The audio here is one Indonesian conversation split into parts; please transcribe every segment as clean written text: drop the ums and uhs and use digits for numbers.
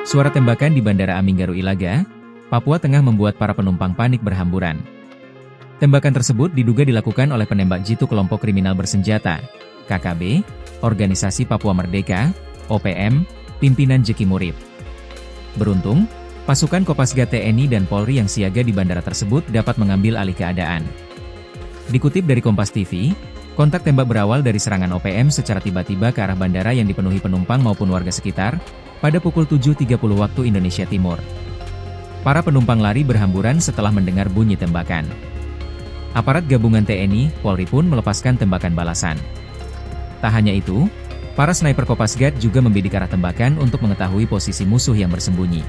Suara tembakan di Bandara Aminggaru Ilaga, Papua Tengah membuat para penumpang panik berhamburan. Tembakan tersebut diduga dilakukan oleh penembak jitu kelompok kriminal bersenjata, KKB, Organisasi Papua Merdeka, OPM, pimpinan Jeki Murib. Beruntung, pasukan Kopasgat TNI dan Polri yang siaga di bandara tersebut dapat mengambil alih keadaan. Dikutip dari Kompas TV, kontak tembak berawal dari serangan OPM secara tiba-tiba ke arah bandara yang dipenuhi penumpang maupun warga sekitar, pada pukul 7.30 waktu Indonesia Timur. Para penumpang lari berhamburan setelah mendengar bunyi tembakan. Aparat gabungan TNI, Polri pun melepaskan tembakan balasan. Tak hanya itu, para sniper Kopasgat juga membidik arah tembakan untuk mengetahui posisi musuh yang bersembunyi.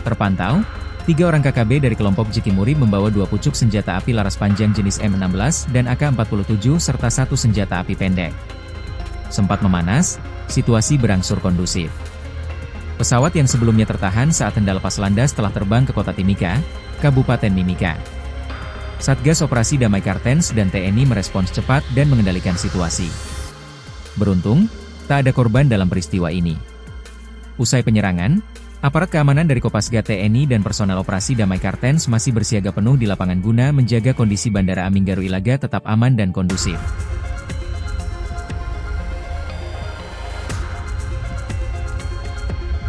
Terpantau, 3 orang KKB dari kelompok Jeki Murib membawa 2 pucuk senjata api laras panjang jenis M16 dan AK-47 serta 1 senjata api pendek. Sempat memanas, situasi berangsur kondusif. Pesawat yang sebelumnya tertahan saat hendak lepas landas telah terbang ke kota Timika, Kabupaten Mimika. Satgas Operasi Damai Kartens dan TNI merespons cepat dan mengendalikan situasi. Beruntung, tak ada korban dalam peristiwa ini. Usai penyerangan, aparat keamanan dari Kopasgat TNI dan personel Operasi Damai Kartens masih bersiaga penuh di lapangan guna menjaga kondisi Bandara Aminggaru Ilaga tetap aman dan kondusif.